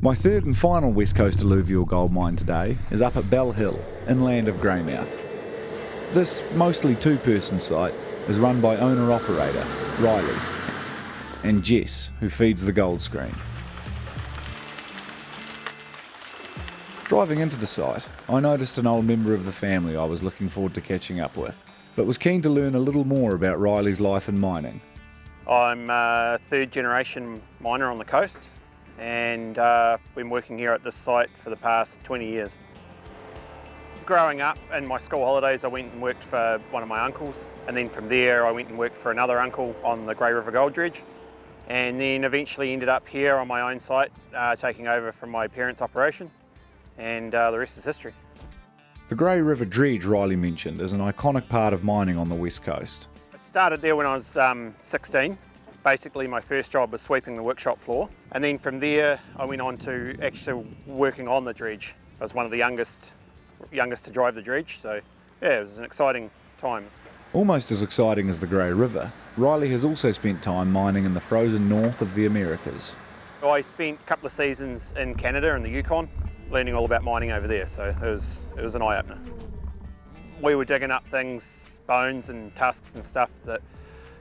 My third and final West Coast Alluvial Gold mine today is up at Bell Hill, inland of Greymouth. This mostly two-person site is run by owner-operator Riley and Jess, who feeds the gold screen. Driving into the site, I noticed an old member of the family I was looking forward to catching up with, but was keen to learn a little more about Riley's life in mining. I'm a third generation miner on the coast, and been working here at this site for the past 20 years. Growing up, in my school holidays, I went and worked for one of my uncles, and then from there I went and worked for another uncle on the Grey River Gold Dredge, and then eventually ended up here on my own site, taking over from my parents' operation, and the rest is history. The Grey River Dredge Riley mentioned is an iconic part of mining on the west coast. I started there when I was 16. Basically my first job was sweeping the workshop floor, and then from there I went on to actually working on the dredge. I was one of the youngest to drive the dredge, so yeah, it was an exciting time. Almost as exciting as the Grey River, Riley has also spent time mining in the frozen north of the Americas. I spent a couple of seasons in Canada and the Yukon, learning all about mining over there, so it was an eye-opener. We were digging up things, bones and tusks and stuff that,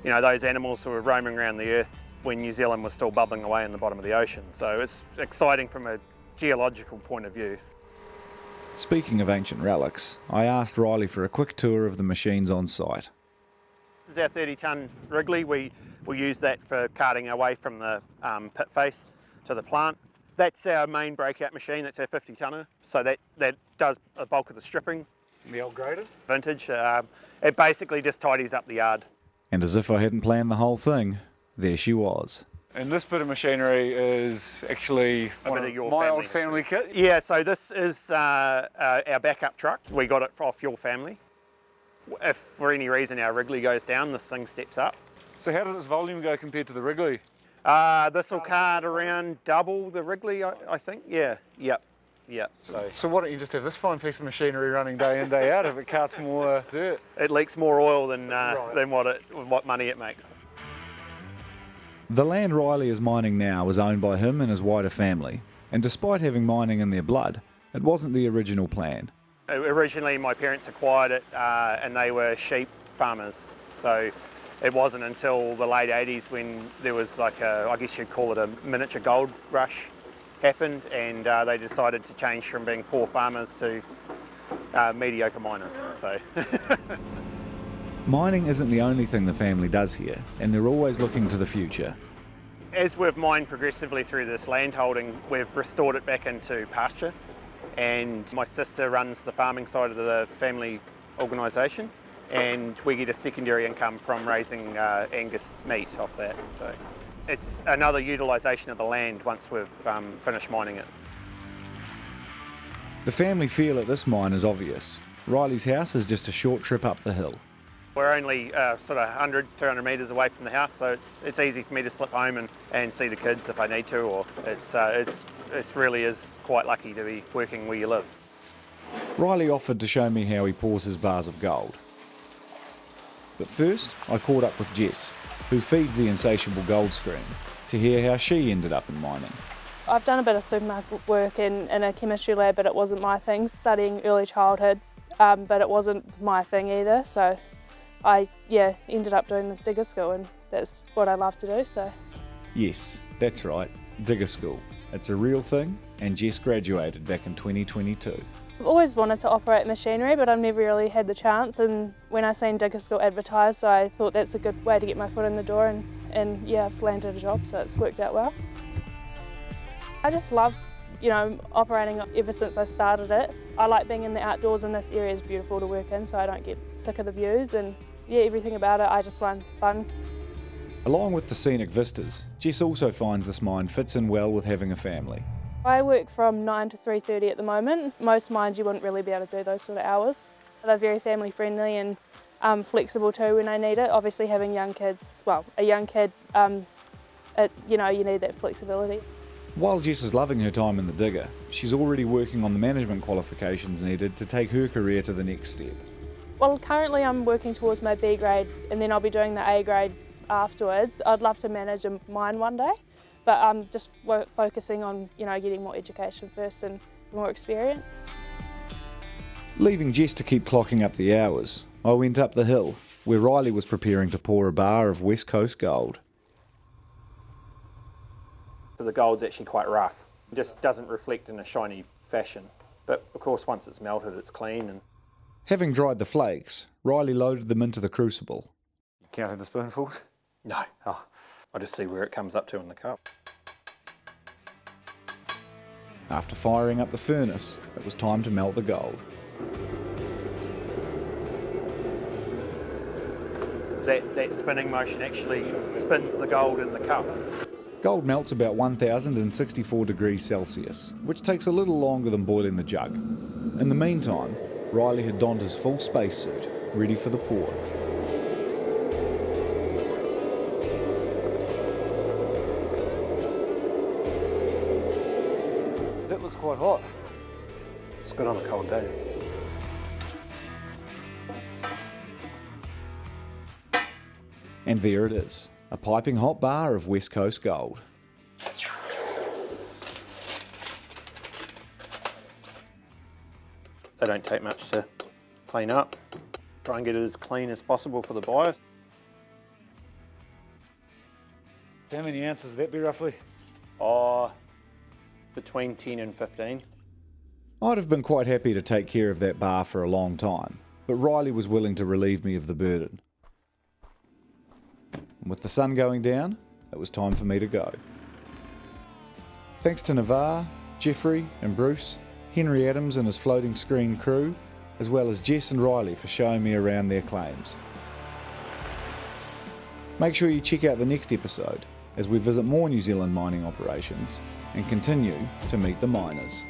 you know, those animals who were roaming around the earth when New Zealand was still bubbling away in the bottom of the ocean. So it's exciting from a geological point of view. Speaking of ancient relics, I asked Riley for a quick tour of the machines on site. This is our 30-tonne Wrigley. We use that for carting away from the pit face to the plant. That's our main breakout machine, that's our 50-tonner. So that does a bulk of the stripping. The old grader? Vintage. It basically just tidies up the yard. And as if I hadn't planned the whole thing, there she was. And this bit of machinery is actually my old family kit? Yeah, so this is our backup truck. We got it off your family. If for any reason our Wrigley goes down, this thing steps up. So how does its volume go compared to the Wrigley? This will cart around double the Wrigley, I think. Yeah, yep. So why don't you just have this fine piece of machinery running day in, day out if it carts more dirt? It leaks more oil than what money it makes. The land Riley is mining now is owned by him and his wider family, and despite having mining in their blood, it wasn't the original plan. Originally my parents acquired it and they were sheep farmers, so it wasn't until the late 80s when there was like I guess you'd call it a miniature gold rush happened, and they decided to change from being poor farmers to mediocre miners. So. Mining isn't the only thing the family does here, and they're always looking to the future. As we've mined progressively through this land holding, we've restored it back into pasture, and my sister runs the farming side of the family organisation, and we get a secondary income from raising Angus meat off that. So it's another utilisation of the land once we've finished mining it. The family feel at this mine is obvious. Riley's house is just a short trip up the hill. We're only sort of 100, 200 metres away from the house, so it's easy for me to slip home and see the kids if I need to, or it really is quite lucky to be working where you live. Riley offered to show me how he pours his bars of gold. But first, I caught up with Jess, who feeds the insatiable gold screen, to hear how she ended up in mining. I've done a bit of supermarket work in a chemistry lab, but it wasn't my thing. Studying early childhood, but it wasn't my thing either, so I ended up doing the digger school, and that's what I love to do. So yes, that's right, digger school. It's a real thing, and Jess graduated back in 2022. I've always wanted to operate machinery, but I've never really had the chance, and when I seen digger school advertised, so I thought that's a good way to get my foot in the door, and yeah, I've landed a job, so it's worked out well. I just love, operating ever since I started it. I like being in the outdoors, and this area is beautiful to work in, so I don't get sick of the views, and yeah, everything about it I just find fun. Along with the scenic vistas, Jess also finds this mine fits in well with having a family. I work from 9 to 3:30 at the moment. Most mines you wouldn't really be able to do those sort of hours. They're very family friendly and flexible too when I need it. Obviously having young kids, a young kid, it's, you need that flexibility. While Jess is loving her time in the digger, she's already working on the management qualifications needed to take her career to the next step. Well, currently I'm working towards my B grade, and then I'll be doing the A grade afterwards. I'd love to manage a mine one day, but I'm just focusing on, getting more education first and more experience. Leaving Jess to keep clocking up the hours, I went up the hill, where Riley was preparing to pour a bar of West Coast Gold. So the gold's actually quite rough. It just doesn't reflect in a shiny fashion. But of course, once it's melted, it's clean. And Having dried the flakes, Riley loaded them into the crucible. You counting the spoonfuls? no, I just see where it comes up to in the cup. After firing up the furnace, it was time to melt the gold. That spinning motion actually spins the gold in the cup. Gold melts about 1064 degrees Celsius, which takes a little longer than boiling the jug. In the meantime, Riley had donned his full spacesuit, ready for the pour. That looks quite hot. It's good on a cold day. And there it is, a piping hot bar of West Coast Gold. They don't take much to clean up. Try and get it as clean as possible for the buyers. How many ounces would that be roughly? Between 10 and 15. I'd have been quite happy to take care of that bar for a long time, but Riley was willing to relieve me of the burden. And with the sun going down, it was time for me to go. Thanks to Navarre, Jeffrey and Bruce, Henry Adams and his floating screen crew, as well as Jess and Riley for showing me around their claims. Make sure you check out the next episode as we visit more New Zealand mining operations and continue to meet the miners.